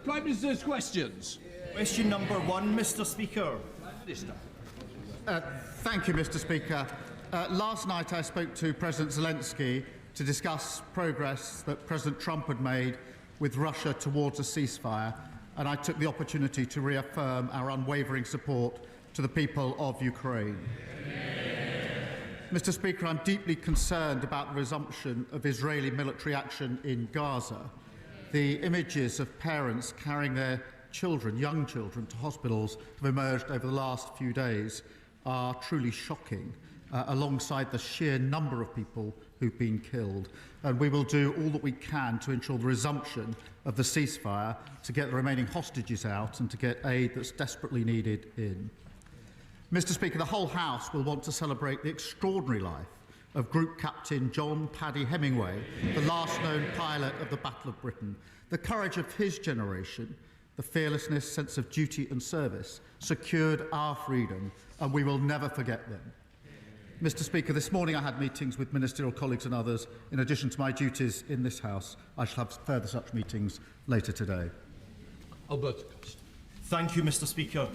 Prime Minister's questions. Question number 1, Mr. Speaker. Minister. Thank you, Mr. Speaker. Last night I spoke to President Zelensky to discuss progress that President Trump had made with Russia towards a ceasefire, and I took the opportunity to reaffirm our unwavering support to the people of Ukraine. Mr. Speaker, I'm deeply concerned about the resumption of Israeli military action in Gaza. The images of parents carrying their children, young children, to hospitals have emerged over the last few days are truly shocking, alongside the sheer number of people who've been killed. And we will do all that we can to ensure the resumption of the ceasefire, to get the remaining hostages out and to get aid that's desperately needed in. Mr. Speaker, the whole House will want to celebrate the extraordinary life of Group Captain John Paddy Hemingway, the last known pilot of the Battle of Britain. The courage of his generation, the fearlessness, sense of duty and service secured our freedom, and we will never forget them. Mr. Speaker, this morning I had meetings with ministerial colleagues and others. In addition to my duties in this House, I shall have further such meetings later today. Albert. Thank you, Mr. Speaker.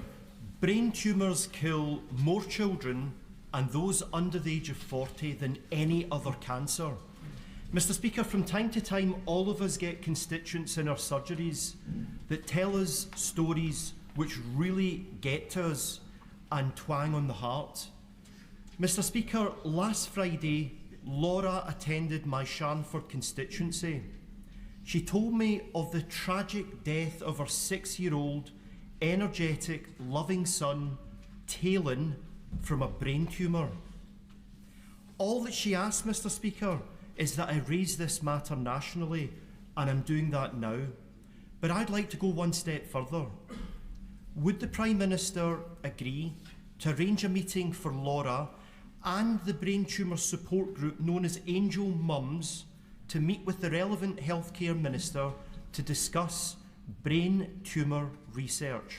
Brain tumours kill more children and those under the age of 40 than any other cancer. Mr. Speaker, from time to time, all of us get constituents in our surgeries that tell us stories which really get to us and twang on the heart. Mr. Speaker, last Friday, Laura attended my Sharnford constituency. She told me of the tragic death of her 6-year-old, energetic, loving son, Talon, from a brain tumour. All that she asked, Mr. Speaker, is that I raise this matter nationally, and I'm doing that now. But I'd like to go one step further. Would the Prime Minister agree to arrange a meeting for Laura and the brain tumour support group known as Angel Mums to meet with the relevant healthcare minister to discuss brain tumour research?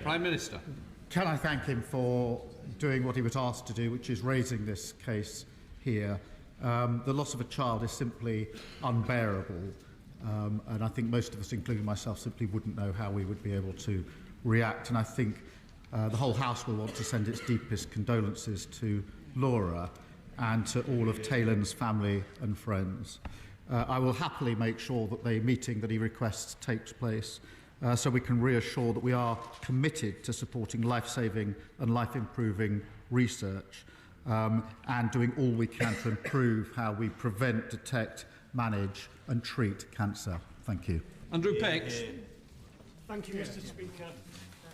Prime Minister. Can I thank him for doing what he was asked to do, which is raising this case here. The loss of a child is simply unbearable, and I think most of us, including myself, simply wouldn't know how we would be able to react. And I think the whole House will want to send its deepest condolences to Laura and to all of Talon's family and friends. I will happily make sure that the meeting that he requests takes place, so we can reassure that we are committed to supporting life-saving and life-improving research, and doing all we can to improve how we prevent, detect, manage and treat cancer. Thank you. Andrew Pex. Thank you, Mr. Speaker.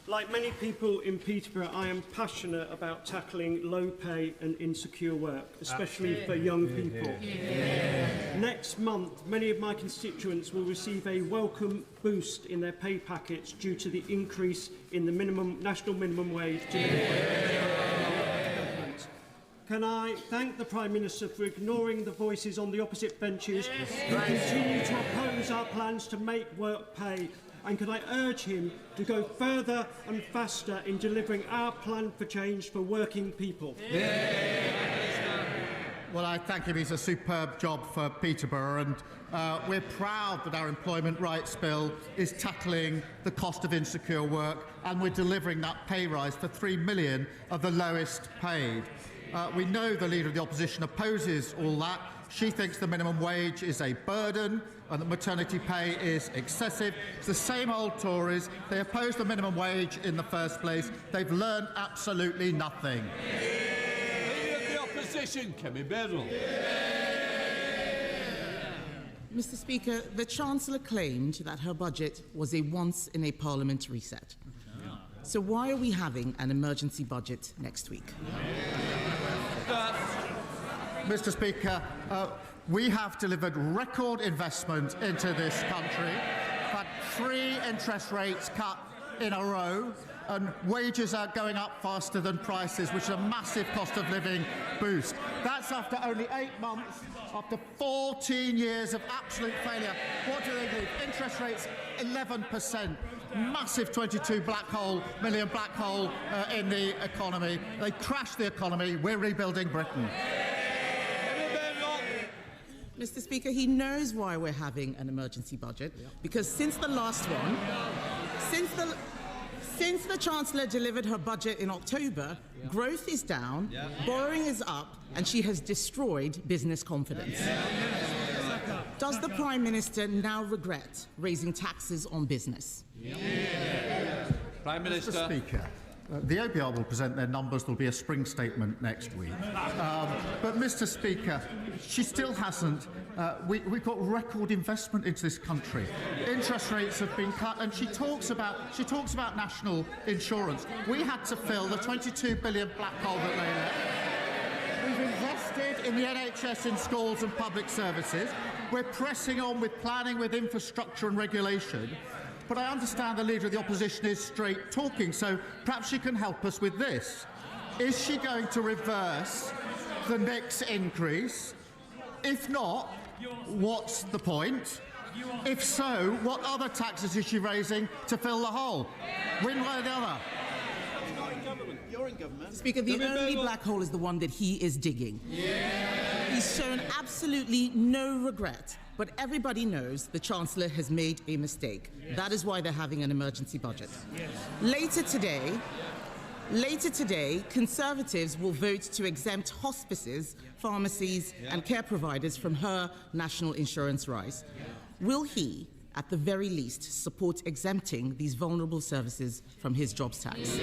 Like many people in Peterborough, I am passionate about tackling low pay and insecure work, especially for young people. Next month, many of my constituents will receive a welcome boost in their pay packets due to the increase in the national minimum wage to government. Can I thank the Prime Minister for ignoring the voices on the opposite benches who continue to oppose our plans to make work pay? And can I urge him to go further and faster in delivering our plan for change for working people? Well, I thank him. He's a superb job for Peterborough, and we're proud that our employment rights bill is tackling the cost of insecure work, and we're delivering that pay rise for 3 million of the lowest paid. We know the Leader of the Opposition opposes all that. She thinks the minimum wage is a burden and that maternity pay is excessive. It's the same old Tories. They opposed the minimum wage in the first place. They've learned absolutely nothing. Leader of the Opposition, Kemi Beryl. Mr. Speaker, the Chancellor claimed that her budget was a once-in-a-Parliament reset. So why are we having an emergency budget next week? Mr. Speaker, we have delivered record investment into this country. We've had 3 interest rates cut in a row, and wages are going up faster than prices, which is a massive cost of living boost. That's after only 8 months, after 14 years of absolute failure. What do they do? Interest rates 11%. Massive 22 million black hole in the economy. They crashed the economy. We're rebuilding Britain. Mr. Speaker, he knows why we're having an emergency budget, because since the last one, since the Chancellor delivered her budget in October, growth is down, borrowing is up, and she has destroyed business confidence. Does the Prime Minister now regret raising taxes on business? Prime Minister. Mr. Speaker, the OBR will present their numbers. There'll be a spring statement next week. But, Mr. Speaker, she still hasn't. We've got record investment into this country. Interest rates have been cut, and she talks about national insurance. We had to fill the 22 billion black hole that lay there. We've invested in the NHS, in schools and public services. We're pressing on with planning, with infrastructure and regulation. But I understand the Leader of the Opposition is straight talking, so perhaps she can help us with this. Is she going to reverse the next increase? If not, what's the point? If so, what other taxes is she raising to fill the hole? One way or the other. You're in government. Speaker, the only black hole is the one that he is digging. He's shown absolutely no regret, but everybody knows the Chancellor has made a mistake. That is why they're having an emergency budget. Later today, Conservatives will vote to exempt hospices, pharmacies and care providers from her national insurance rise. Will he, at the very least, support exempting these vulnerable services from his jobs tax?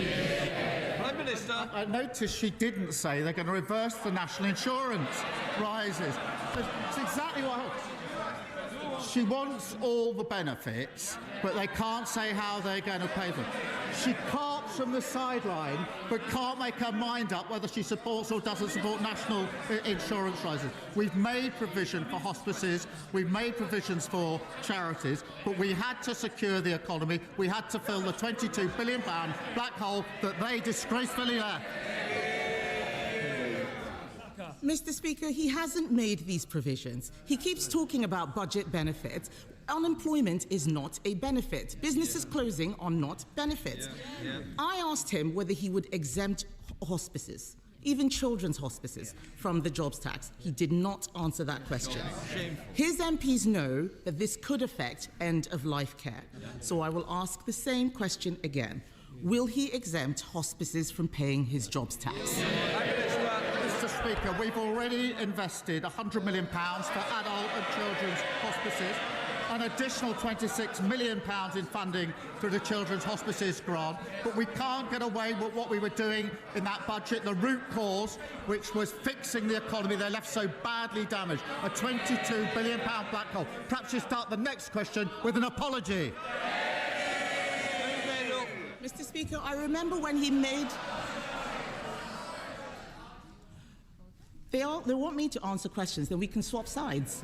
Prime Minister. I noticed she didn't say they're going to reverse the national insurance rises. It's exactly what she wants all the benefits, but they can't say how they're going to pay them. She carps from the sideline, but can't make her mind up whether she supports or doesn't support national insurance rises. We've made provision for hospices, we've made provisions for charities, but we had to secure the economy. We had to fill the £22 billion black hole that they disgracefully left. Mr. Speaker, he hasn't made these provisions. He keeps talking about budget benefits. Unemployment is not a benefit. Businesses closing are not benefits. I asked him whether he would exempt hospices, even children's hospices, from the jobs tax. He did not answer that question. His MPs know that this could affect end-of-life care. So I will ask the same question again. Will he exempt hospices from paying his jobs tax? Mr. Speaker, we've already invested £100 million for adult and children's hospices, an additional £26 million in funding for the Children's Hospices grant, but we can't get away with what we were doing in that budget, the root cause, which was fixing the economy they left so badly damaged, a £22 billion black hole. Perhaps you start the next question with an apology. Mr. Speaker, I remember when he made... They want me to answer questions, then we can swap sides.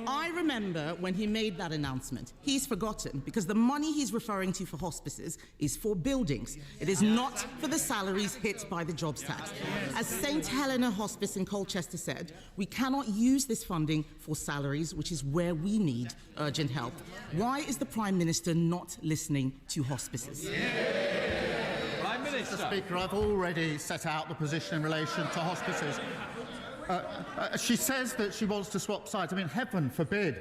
I remember when he made that announcement. He's forgotten, because the money he's referring to for hospices is for buildings. It is not for the salaries hit by the jobs tax. As St Helena Hospice in Colchester said, we cannot use this funding for salaries, which is where we need urgent help. Why is the Prime Minister not listening to hospices? Prime Minister. Mr. Speaker, I've already set out the position in relation to hospices. She says that she wants to swap sides. I mean, heaven forbid.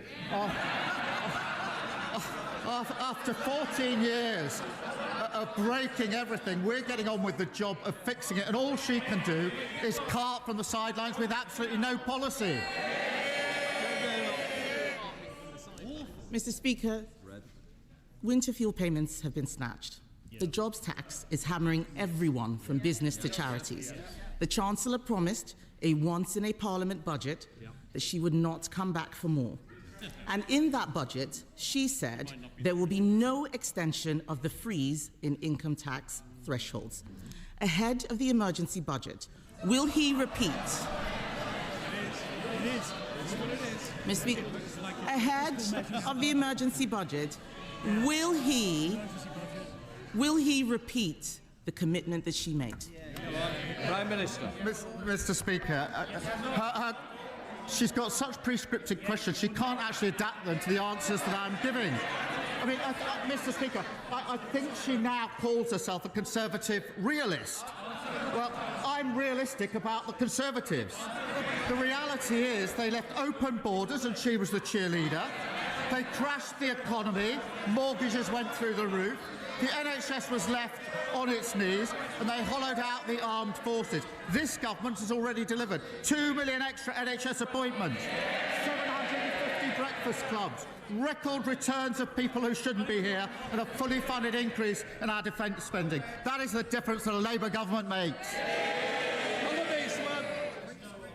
After 14 years of breaking everything, we're getting on with the job of fixing it, and all she can do is cart from the sidelines with absolutely no policy. Mr. Speaker, winter fuel payments have been snatched. The jobs tax is hammering everyone from business to charities. The Chancellor promised a once-in-a-Parliament budget that she would not come back for more. And in that budget, she said there will be no extension of the freeze in income tax thresholds. Ahead of the emergency budget, will he repeat? Mr. Speaker, ahead of the emergency budget, will he repeat the commitment that she made? Prime Minister. Mr. Speaker, she's got such prescriptive questions, she can't actually adapt them to the answers that I'm giving. I mean, Mr. Speaker, I think she now calls herself a Conservative realist. Well, I'm realistic about the Conservatives. The reality is they left open borders and she was the cheerleader. They crashed the economy, mortgages went through the roof, the NHS was left on its knees, and they hollowed out the armed forces. This government has already delivered 2 million extra NHS appointments, 750 breakfast clubs, record returns of people who shouldn't be here, and a fully funded increase in our defence spending. That is the difference that a Labour government makes.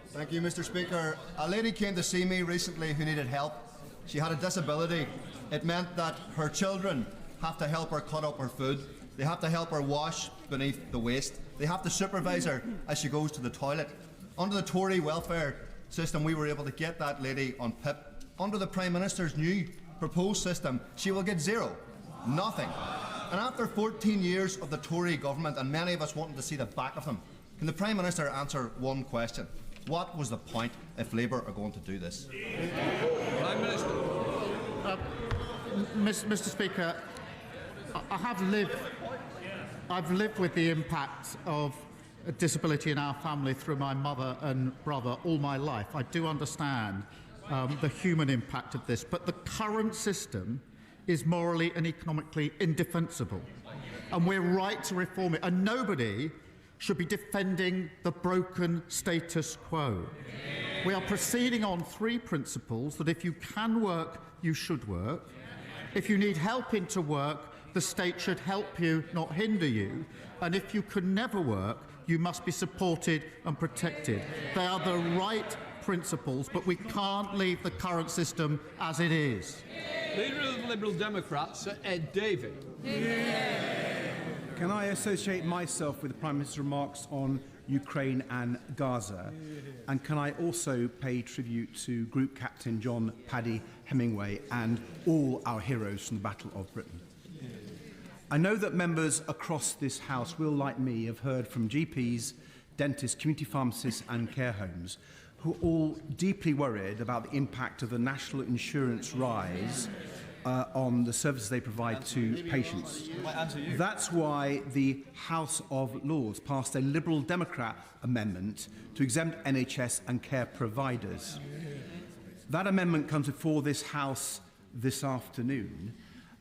Thank you, Mr. Speaker. A lady came to see me recently who needed help. She had a disability. It meant that her children have to help her cut up her food. They have to help her wash beneath the waist. They have to supervise her as she goes to the toilet. Under the Tory welfare system, we were able to get that lady on PIP. Under the Prime Minister's new proposed system, she will get zero, nothing. And after 14 years of the Tory government, and many of us wanting to see the back of them, can the Prime Minister answer one question? What was the point if Labour are going to do this? Prime Minister. Mr. Speaker, I've lived with the impact of disability in our family through my mother and brother all my life. I do understand the human impact of this, but the current system is morally and economically indefensible, and we're right to reform it, and nobody should be defending the broken status quo. We are proceeding on three principles: that if you can work, you should work. If you need help into work, the state should help you, not hinder you. And if you can never work, you must be supported and protected. They are the right principles, but we can't leave the current system as it is. Leader of the Liberal Democrats, Sir Ed Davey. Can I associate myself with the Prime Minister's remarks on Ukraine and Gaza? And can I also pay tribute to Group Captain John Paddy Hemingway and all our heroes from the Battle of Britain? I know that members across this House will, like me, have heard from GPs, dentists, community pharmacists and care homes who are all deeply worried about the impact of the national insurance rise on the services they provide to patients. That's why the House of Lords passed a Liberal Democrat amendment to exempt NHS and care providers. That amendment comes before this House this afternoon,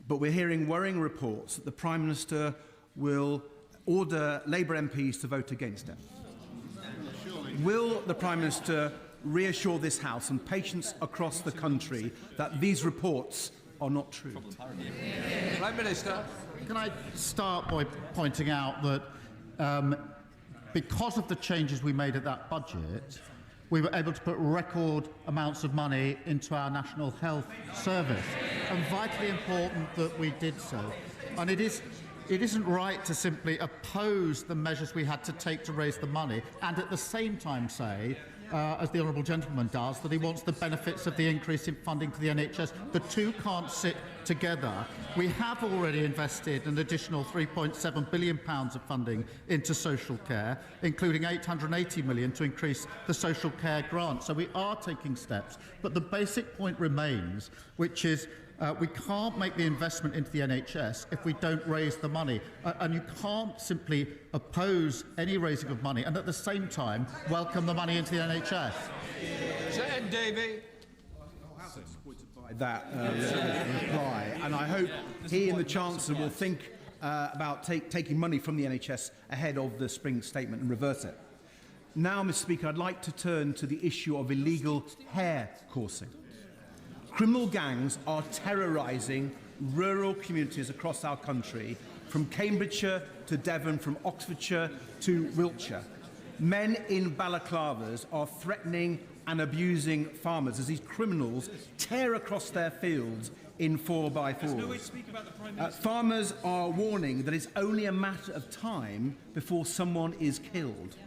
but we're hearing worrying reports that the Prime Minister will order Labour MPs to vote against it. Will the Prime Minister reassure this House and patients across the country that these reports are not true? Prime Minister. Can I start by pointing out that because of the changes we made at that budget, we were able to put record amounts of money into our National Health Service, and vitally important that we did so. And it isn't right to simply oppose the measures we had to take to raise the money and at the same time say, as the Honourable Gentleman does, that he wants the benefits of the increase in funding to the NHS. The two can't sit together. We have already invested an additional £3.7 billion of funding into social care, including £880 million to increase the social care grant. So we are taking steps. But the basic point remains, which is we can't make the investment into the NHS if we don't raise the money. And you can't simply oppose any raising of money and at the same time welcome the money into the NHS. Sir Ed Davey. By that reply, and I hope he and the Chancellor will think about taking money from the NHS ahead of the spring statement and reverse it. Now, Mr. Speaker, I'd like to turn to the issue of illegal hair coursing. Criminal gangs are terrorising rural communities across our country, from Cambridgeshire to Devon, from Oxfordshire to Wiltshire. Men in balaclavas are threatening and abusing farmers as these criminals tear across their fields in 4x4s. Farmers are warning that it's only a matter of time before someone is killed.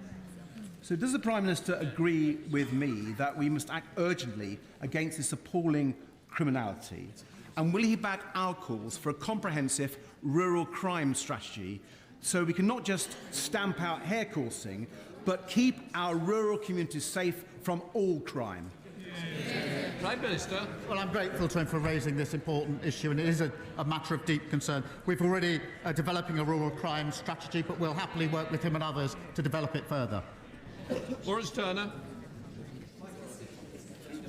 So does the Prime Minister agree with me that we must act urgently against this appalling criminality? And will he back our calls for a comprehensive rural crime strategy so we can not just stamp out hair coursing, but keep our rural communities safe from all crime? Prime Minister. Well, I'm grateful to him for raising this important issue, and it is a matter of deep concern. We've already developing a rural crime strategy, but we'll happily work with him and others to develop it further. Lawrence Turner.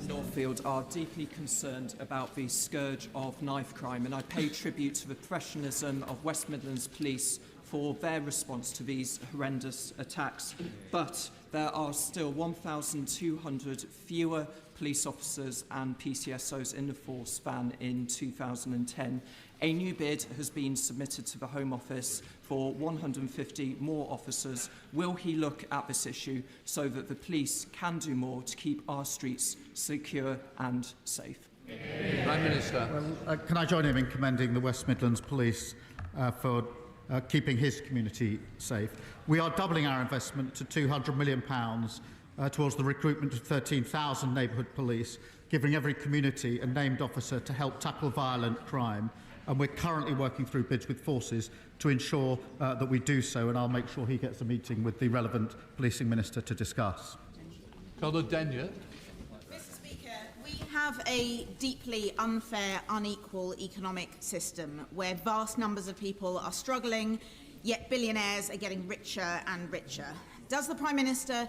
Northfield are deeply concerned about the scourge of knife crime, and I pay tribute to the professionalism of West Midlands Police for their response to these horrendous attacks. But there are still 1,200 fewer police officers and PCSOs in the force than in 2010. A new bid has been submitted to the Home Office for 150 more officers. Will he look at this issue so that the police can do more to keep our streets secure and safe? Prime Minister. Well, can I join him in commending the West Midlands Police for keeping his community safe? We are doubling our investment to £200 million towards the recruitment of 13,000 neighbourhood police, giving every community a named officer to help tackle violent crime. And we're currently working through bids with forces to ensure that we do so, and I'll make sure he gets a meeting with the relevant policing minister to discuss. Conor Denyer. Mr. Speaker, we have a deeply unfair, unequal economic system where vast numbers of people are struggling, yet billionaires are getting richer and richer. Does the Prime Minister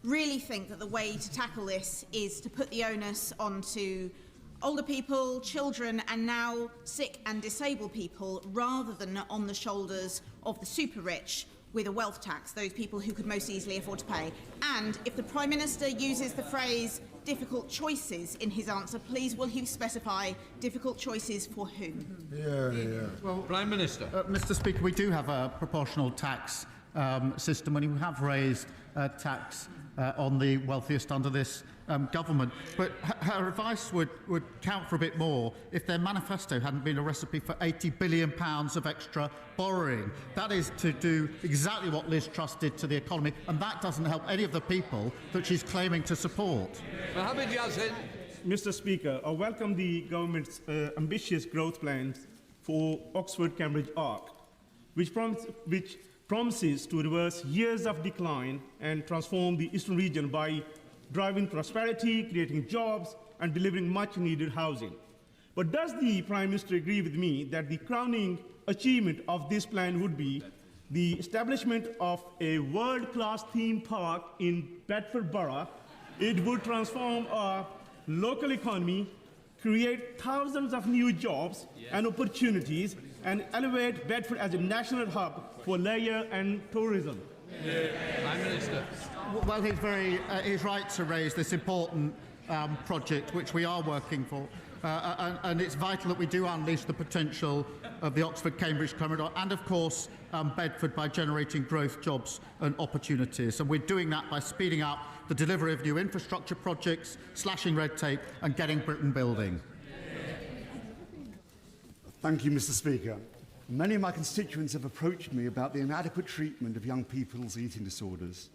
really think that the way to tackle this is to put the onus onto older people, children, and now sick and disabled people, rather than on the shoulders of the super rich with a wealth tax, those people who could most easily afford to pay? And if the Prime Minister uses the phrase difficult choices in his answer, please will he specify difficult choices for whom? Well, Prime Minister. Mr. Speaker, we do have a proportional tax system, and we have raised tax on the wealthiest under this government. But her advice would count for a bit more if their manifesto hadn't been a recipe for £80 billion of extra borrowing. That is to do exactly what Liz Truss did to the economy, and that doesn't help any of the people that she's claiming to support. Mohammed Yazin. Mr. Speaker, I welcome the government's ambitious growth plans for Oxford-Cambridge Arc, which promises to reverse years of decline and transform the eastern region by driving prosperity, creating jobs, and delivering much-needed housing. But does the Prime Minister agree with me that the crowning achievement of this plan would be the establishment of a world-class theme park in Bedford Borough? It would transform our local economy, create thousands of new jobs and opportunities, and elevate Bedford as a national hub for leisure and tourism. Prime Minister. Well, he's right to raise this important project, which we are working for, and it's vital that we do unleash the potential of the Oxford-Cambridge corridor and, of course, Bedford by generating growth, jobs and opportunities. And we're doing that by speeding up the delivery of new infrastructure projects, slashing red tape and getting Britain building. Thank you, Mr. Speaker. Many of my constituents have approached me about the inadequate treatment of young people's eating disorders.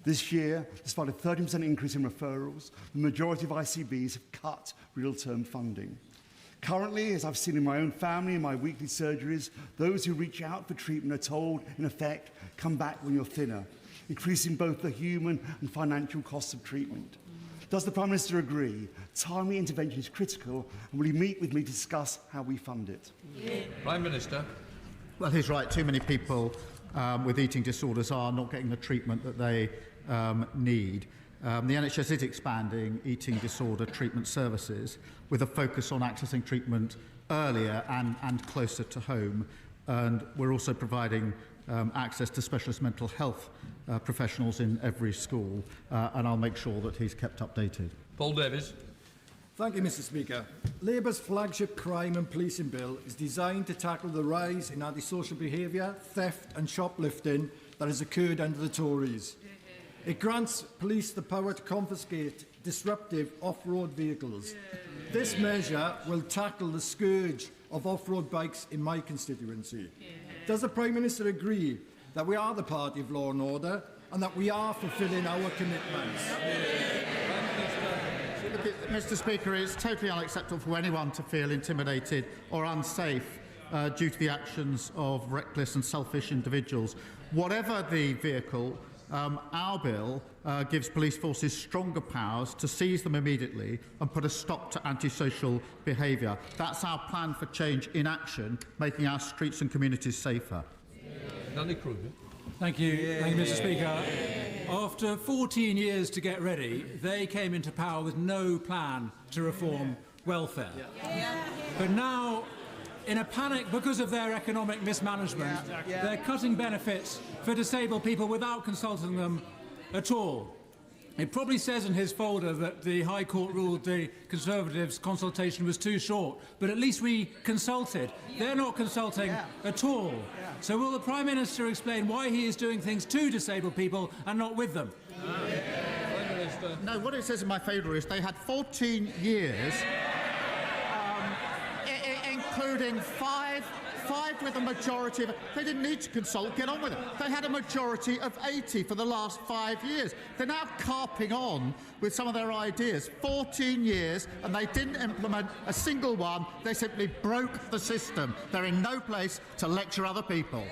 This year, despite a 30% increase in referrals, the majority of ICBs have cut real-term funding. Currently, as I've seen in my own family and my weekly surgeries, those who reach out for treatment are told, in effect, come back when you're thinner, increasing both the human and financial costs of treatment. Does the Prime Minister agree timely intervention is critical, and will he meet with me to discuss how we fund it? Prime Minister. Well, he's right. Too many people with eating disorders are not getting the treatment that they need. The NHS is expanding eating disorder treatment services with a focus on accessing treatment earlier and closer to home. And we're also providing access to specialist mental health professionals in every school, and I'll make sure that he's kept updated. Paul Davies. Thank you, Mr. Speaker. Labour's flagship crime and policing bill is designed to tackle the rise in antisocial behaviour, theft and shoplifting that has occurred under the Tories. It grants police the power to confiscate disruptive off-road vehicles. This measure will tackle the scourge of off-road bikes in my constituency. Does the Prime Minister agree that we are the party of law and order and that we are fulfilling our commitments? Mr. Speaker, it's totally unacceptable for anyone to feel intimidated or unsafe due to the actions of reckless and selfish individuals. Whatever the vehicle, our bill gives police forces stronger powers to seize them immediately and put a stop to antisocial behaviour. That's our plan for change in action, making our streets and communities safer. Danny Kruger. Thank you. Thank you, Mr. Speaker. After 14 years to get ready, they came into power with no plan to reform welfare. But now, in a panic because of their economic mismanagement, they're cutting benefits for disabled people without consulting them at all. It probably says in his folder that the High Court ruled the Conservatives' consultation was too short, but at least we consulted. They're not consulting at all. So will the Prime Minister explain why he is doing things to disabled people and not with them? No, what it says in my favour is they had 14 years, including five with a majority of... They didn't need to consult, get on with it. They had a majority of 80 for the last 5 years. They're now carping on with some of their ideas. 14 years, and they didn't implement a single one. They simply broke the system. They're in no place to lecture other people.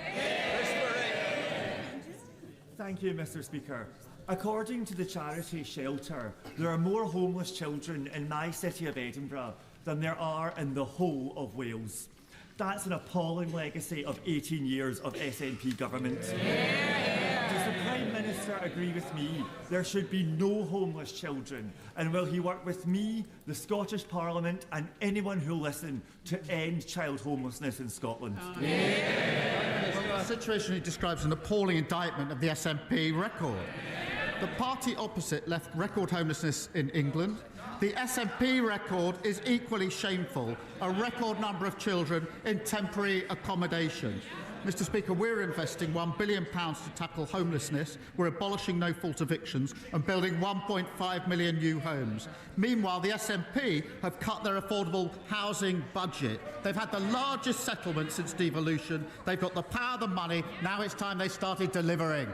Thank you, Mr. Speaker. According to the charity Shelter, there are more homeless children in my city of Edinburgh than there are in the whole of Wales. That's an appalling legacy of 18 years of SNP government. Does the Prime Minister agree with me there should be no homeless children? And will he work with me, the Scottish Parliament and anyone who'll listen to end child homelessness in Scotland? Well, the situation he describes an appalling indictment of the SNP record. The party opposite left record homelessness in England. The SNP record is equally shameful, a record number of children in temporary accommodation. Mr. Speaker, we're investing £1 billion to tackle homelessness, we're abolishing no-fault evictions and building 1.5 million new homes. Meanwhile, the SNP have cut their affordable housing budget. They've had the largest settlement since devolution. They've got the power, the money. Now it's time they started delivering.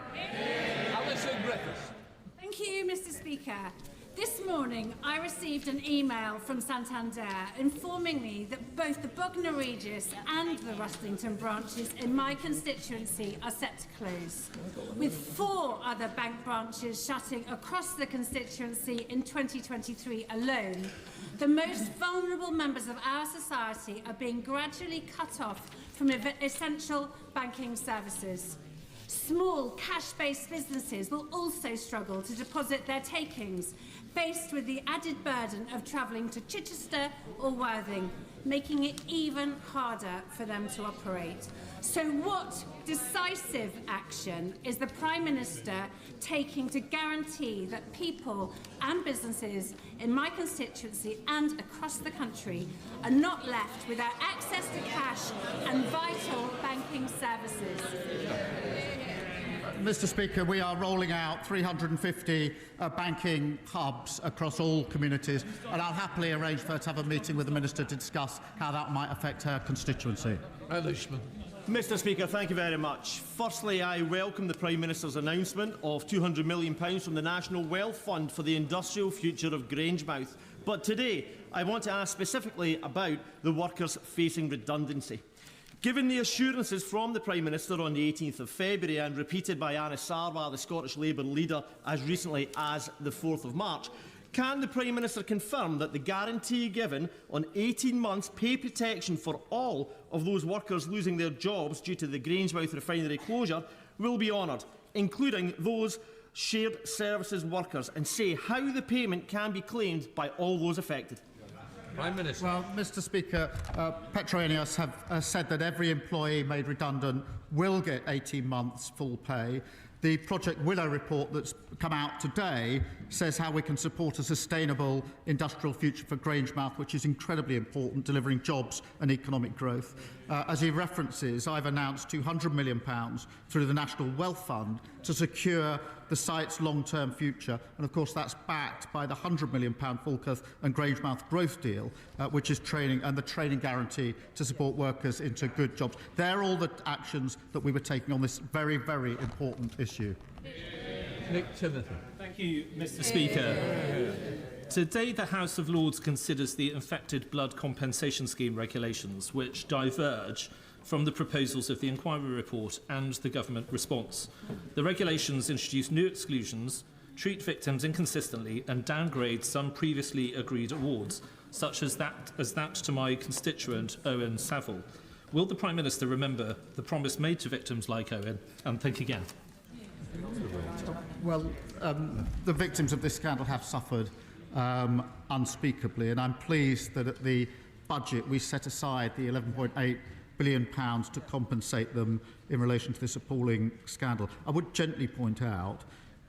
Alison Griffiths. Thank you, Mr. Speaker. This morning, I received an email from Santander informing me that both the Bognor Regis and the Rustington branches in my constituency are set to close, with 4 other bank branches shutting across the constituency in 2023 alone. The most vulnerable members of our society are being gradually cut off from essential banking services. Small cash-based businesses will also struggle to deposit their takings, faced with the added burden of travelling to Chichester or Worthing, making it even harder for them to operate. So what decisive action is the Prime Minister taking to guarantee that people and businesses in my constituency and across the country are not left without access to cash and vital banking services? Mr. Speaker, we are rolling out 350 banking hubs across all communities, and I'll happily arrange for her to have a meeting with the Minister to discuss how that might affect her constituency. Mr. Speaker, thank you very much. Firstly, I welcome the Prime Minister's announcement of £200 million from the National Wealth Fund for the industrial future of Grangemouth. But today, I want to ask specifically about the workers facing redundancy. Given the assurances from the Prime Minister on the 18th of February and repeated by Anas Sarwar, the Scottish Labour leader, as recently as the 4th of March, can the Prime Minister confirm that the guarantee given on 18 months pay protection for all of those workers losing their jobs due to the Grangemouth refinery closure will be honoured, including those shared services workers, and say how the payment can be claimed by all those affected? Prime Minister. Well, Mr. Speaker, Petroenius have said that every employee made redundant will get 18 months full pay. The Project Willow report that's come out today says how we can support a sustainable industrial future for Grangemouth, which is incredibly important, delivering jobs and economic growth. As he references, I've announced £200 million through the National Wealth Fund to secure the site's long-term future, and of course that's backed by the £100 million Falkirk and Grangemouth growth deal, which is training and the training guarantee to support workers into good jobs. They're all the actions that we were taking on this very, very important issue. Nick Timothy. Thank you, Mr. Speaker. Today, the House of Lords considers the Infected Blood Compensation Scheme regulations, which diverge from the proposals of the inquiry report and the government response. The regulations introduce new exclusions, treat victims inconsistently and downgrade some previously agreed awards, such as that to my constituent Owen Saville. Will the Prime Minister remember the promise made to victims like Owen and think again? Well, the victims of this scandal have suffered unspeakably, and I'm pleased that at the budget we set aside the £11.8 billion to compensate them in relation to this appalling scandal. I would gently point out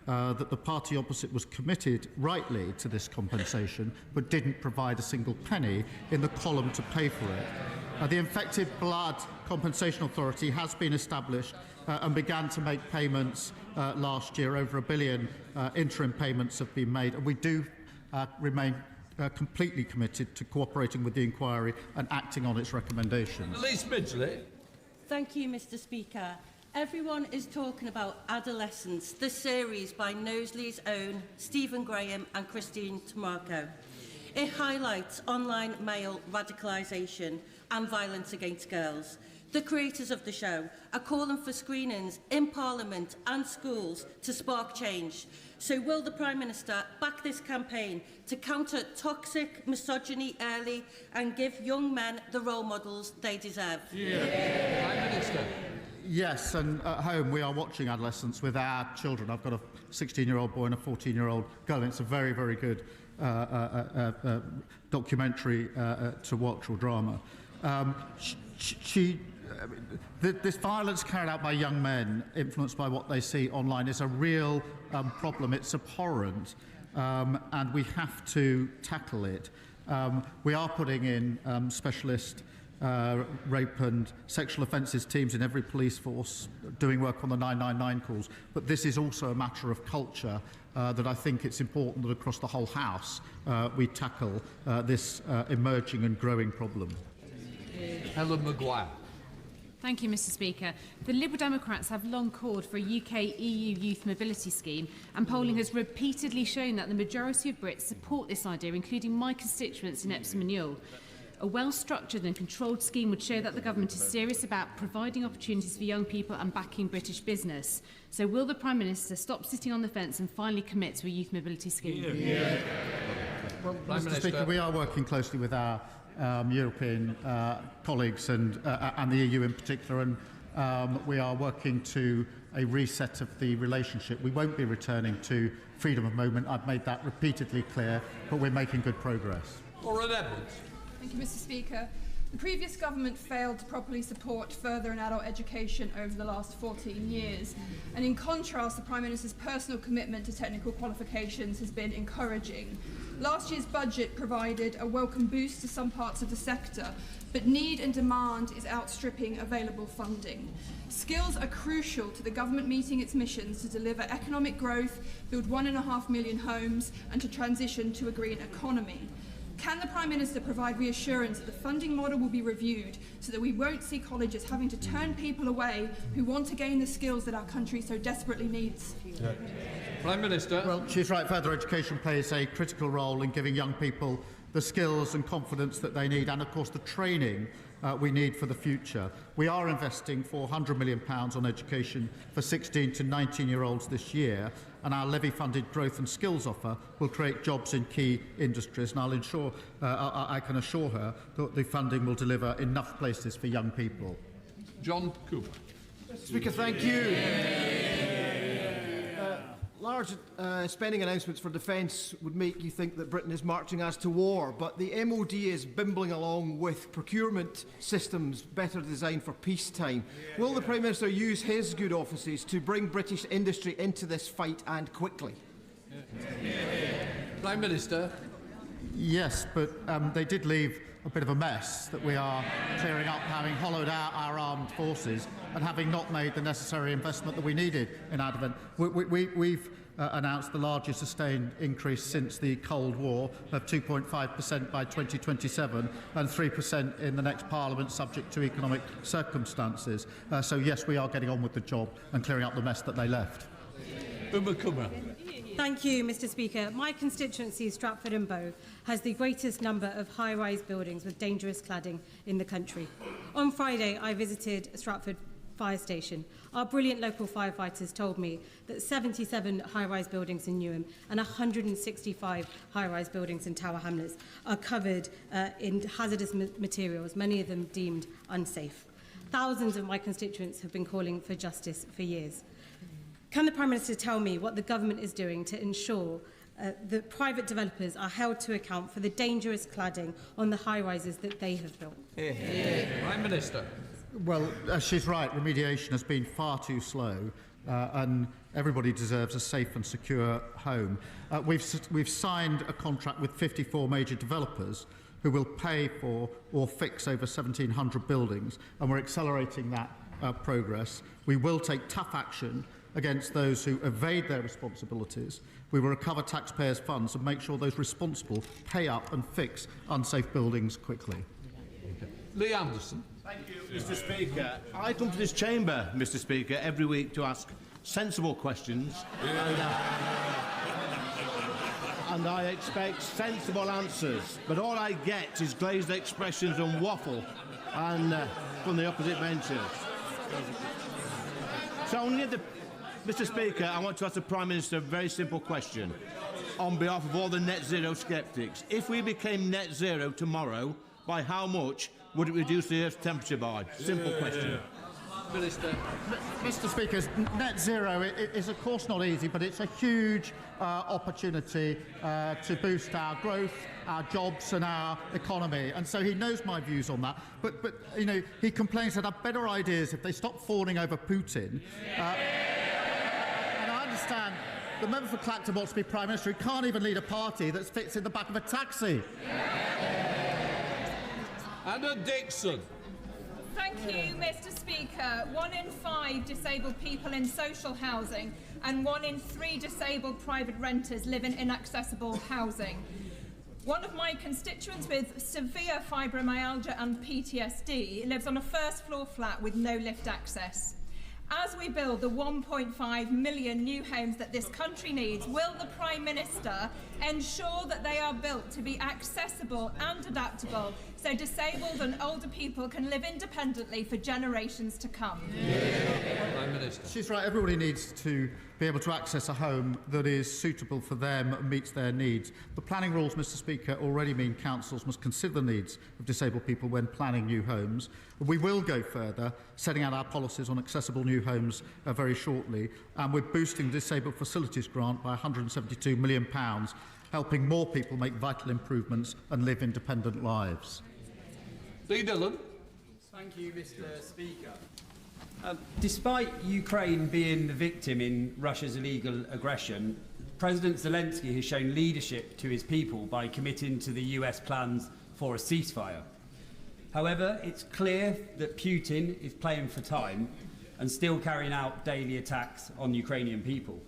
that the party opposite was committed rightly to this compensation but didn't provide a single penny in the column to pay for it. The Infected Blood Compensation Authority has been established and began to make payments last year. Over £1 billion interim payments have been made, and we do remain completely committed to cooperating with the inquiry and acting on its recommendations. Elise Midgley. Thank you, Mr. Speaker. Everyone is talking about Adolescence, the series by Knowsley's own Stephen Graham and Christine Tamarco. It highlights online male radicalisation and violence against girls. The creators of the show are calling for screenings in Parliament and schools to spark change. So will the Prime Minister back this campaign to counter toxic misogyny early and give young men the role models they deserve? Prime Minister. Yes, and at home we are watching Adolescence with our children. I've got a 16-year-old boy and a 14-year-old girl, and it's a very, very good documentary to watch, or drama. This violence carried out by young men, influenced by what they see online, is a real problem. It's abhorrent, and we have to tackle it. We are putting in specialist rape and sexual offences teams in every police force, doing work on the 999 calls. But this is also a matter of culture that I think it's important that across the whole House we tackle this emerging and growing problem. Helen Maguire. Thank you, Mr. Speaker. The Liberal Democrats have long called for a UK-EU youth mobility scheme, and polling has repeatedly shown that the majority of Brits support this idea, including my constituents in Epsom and Ewell. A well-structured and controlled scheme would show that the government is serious about providing opportunities for young people and backing British business. So will the Prime Minister stop sitting on the fence and finally commit to a youth mobility scheme? Well, Mr. Speaker, we are working closely with our European colleagues and the EU in particular, and we are working to a reset of the relationship. We won't be returning to freedom of movement. I've made that repeatedly clear, but we're making good progress. Lauren Edwards. Thank you, Mr. Speaker. The previous government failed to properly support further and adult education over the last 14 years. And in contrast, the Prime Minister's personal commitment to technical qualifications has been encouraging. Last year's budget provided a welcome boost to some parts of the sector, but need and demand is outstripping available funding. Skills are crucial to the government meeting its missions to deliver economic growth, build 1.5 million homes, and to transition to a green economy. Can the Prime Minister provide reassurance that the funding model will be reviewed so that we won't see colleges having to turn people away who want to gain the skills that our country so desperately needs? Prime Minister. Well, she's right. Further education plays a critical role in giving young people the skills and confidence that they need, and of course the training we need for the future. We are investing £400 million on education for 16 to 19-year-olds this year, and our levy-funded growth and skills offer will create jobs in key industries, and I can assure her that the funding will deliver enough places for young people. John Cooper. Speaker, thank you. Large spending announcements for defence would make you think that Britain is marching as to war, but the MOD is bimbling along with procurement systems better designed for peacetime. Will the Prime Minister use his good offices to bring British industry into this fight, and quickly? Prime Minister. Yes, but they did leave a bit of a mess that we are clearing up, having hollowed out our armed forces and having not made the necessary investment that we needed in our defence. We've announced the largest sustained increase since the Cold War of 2.5% by 2027 and 3% in the next Parliament, subject to economic circumstances. So yes, we are getting on with the job and clearing up the mess that they left. Uma Kumar. Thank you, Mr Speaker. My constituency, Stratford and Bow, has the greatest number of high-rise buildings with dangerous cladding in the country. On Friday, I visited Stratford Fire Station. Our brilliant local firefighters told me that 77 high-rise buildings in Newham and 165 high-rise buildings in Tower Hamlets are covered in hazardous materials, many of them deemed unsafe. Thousands of my constituents have been calling for justice for years. Can the Prime Minister tell me what the government is doing to ensure that private developers are held to account for the dangerous cladding on the high-rises that they have built? Prime Minister. Well, she's right. Remediation has been far too slow, and everybody deserves a safe and secure home. We've signed a contract with 54 major developers who will pay for or fix over 1,700 buildings, and we're accelerating that progress. We will take tough action against those who evade their responsibilities. We will recover taxpayers' funds and make sure those responsible pay up and fix unsafe buildings quickly. Lee Anderson. Thank you, Mr Speaker. I come to this chamber, Mr Speaker, every week to ask sensible questions. And I expect sensible answers. But all I get is glazed expressions and waffle from the opposite benches. So, Mr Speaker, I want to ask the Prime Minister a very simple question on behalf of all the net zero sceptics. If we became net zero tomorrow, by how much would it reduce the Earth's temperature by? Simple question. Minister. Mr Speaker, net zero is of course not easy, but it's a huge opportunity to boost our growth, our jobs and our economy. And so he knows my views on that. But you know, he complains that I've better ideas if they stop fawning over Putin. And I understand the member for Clacton wants to be Prime Minister. He can't even lead a party that fits in the back of a taxi. Anna Dixon. Thank you, Mr Speaker. 1 in 5 disabled people in social housing and 1 in 3 disabled private renters live in inaccessible housing. One of my constituents with severe fibromyalgia and PTSD lives on a first-floor flat with no lift access. As we build the 1.5 million new homes that this country needs, will the Prime Minister ensure that they are built to be accessible and adaptable so disabled and older people can live independently for generations to come? Prime Minister. She's right. Everybody needs to be able to access a home that is suitable for them and meets their needs. The planning rules, Mr Speaker, already mean councils must consider the needs of disabled people when planning new homes. We will go further, setting out our policies on accessible new homes very shortly, and we're boosting the Disabled Facilities Grant by £172 million, helping more people make vital improvements and live independent lives. Lee Dillon. Thank you, Mr Speaker. Despite Ukraine being the victim in Russia's illegal aggression, President Zelensky has shown leadership to his people by committing to the US plans for a ceasefire. However, it's clear that Putin is playing for time and still carrying out daily attacks on Ukrainian people.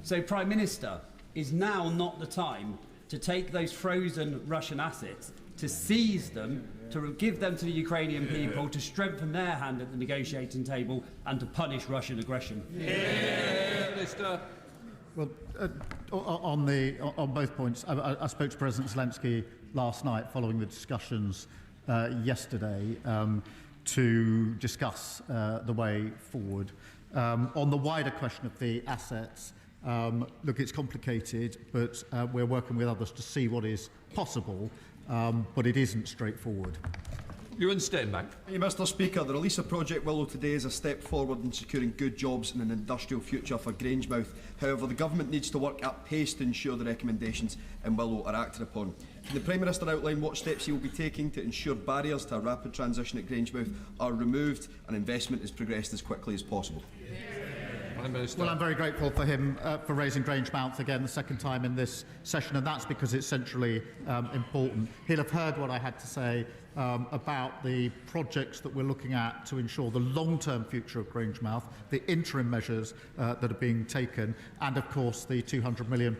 So, Prime Minister, is now not the time to take those frozen Russian assets, to seize them, to give them to the Ukrainian people, to strengthen their hand at the negotiating table and to punish Russian aggression? Minister. Well, on both points, I spoke to President Zelensky last night following the discussions yesterday to discuss the way forward. On the wider question of the assets, look, it's complicated, but we're working with others to see what is possible, but it isn't straightforward. Ewan Steinbank. Mr Speaker, the release of Project Willow today is a step forward in securing good jobs and an industrial future for Grangemouth. However, the Government needs to work at pace to ensure the recommendations in Willow are acted upon. Can the Prime Minister outline what steps he will be taking to ensure barriers to a rapid transition at Grangemouth are removed and investment is progressed as quickly as possible? Well, I'm very grateful for him for raising Grangemouth again the second time in this session, and that's because it's centrally important. He'll have heard what I had to say about the projects that we're looking at to ensure the long-term future of Grangemouth, the interim measures that are being taken, and of course the £200 million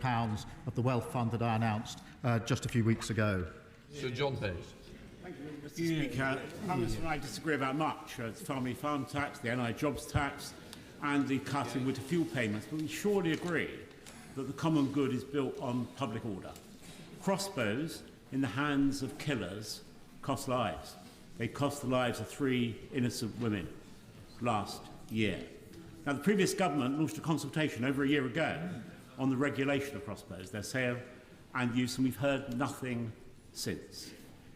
of the Wealth Fund that I announced just a few weeks ago. Sir John Hayes. Thank you, Mr Speaker. Prime Minister and I disagree about much. The family farm tax, the NI jobs tax and the cut in winter fuel payments, but we surely agree that the common good is built on public order. Crossbows in the hands of killers cost lives. They cost the lives of 3 innocent women last year. Now, the previous government launched a consultation over a year ago on the regulation of crossbows, their sale and use, and we've heard nothing since.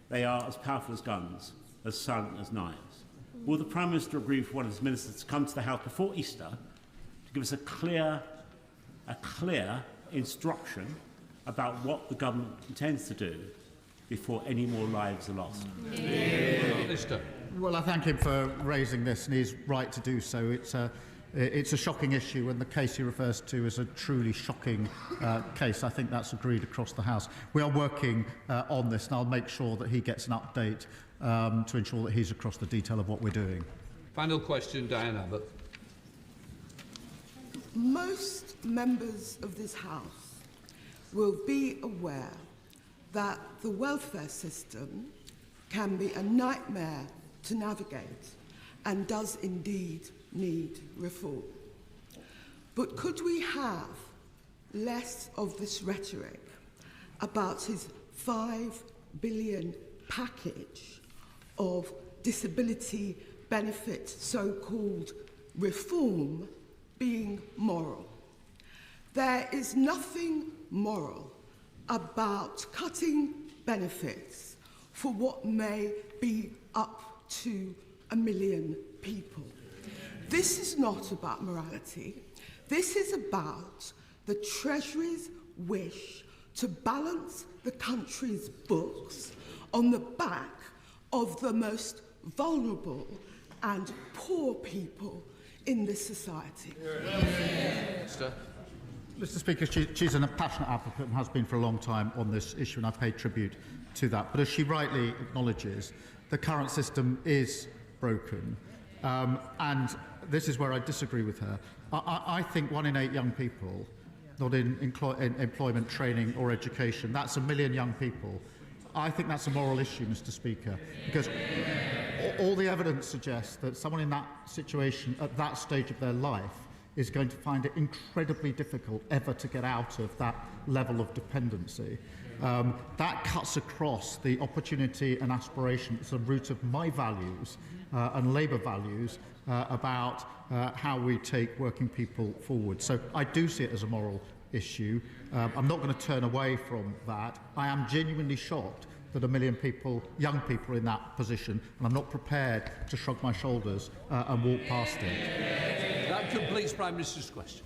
They are as powerful as guns, as silent as knives. Will the Prime Minister agree for one of his ministers to come to the House before Easter to give us a clear instruction about what the government intends to do before any more lives are lost? Well, I thank him for raising this, and he's right to do so. It's a shocking issue, and the case he refers to is a truly shocking case. I think that's agreed across the House. We are working on this, and I'll make sure that he gets an update to ensure that he's across the detail of what we're doing. Final question, Diane Abbott. Most members of this House will be aware that the welfare system can be a nightmare to navigate and does indeed need reform. But could we have less of this rhetoric about his £5 billion package of disability benefit so-called reform being moral? There is nothing moral about cutting benefits for what may be up to 1 million people. This is not about morality. This is about the Treasury's wish to balance the country's books on the back of the most vulnerable and poor people in this society. Mr. Speaker, she's a passionate advocate and has been for a long time on this issue, and I pay tribute to that. But as she rightly acknowledges, the current system is broken. And this is where I disagree with her. I think 1 in 8 young people not in employment, training or education, that's 1 million young people. I think that's a moral issue, Mr. Speaker, because all the evidence suggests that someone in that situation at that stage of their life is going to find it incredibly difficult ever to get out of that level of dependency. That cuts across the opportunity and aspiration. It's the root of my values and Labour values about how we take working people forward. So I do see it as a moral issue. I'm not going to turn away from that. I am genuinely shocked that 1 million people, young people, are in that position, and I'm not prepared to shrug my shoulders and walk past it. That completes Prime Minister's question.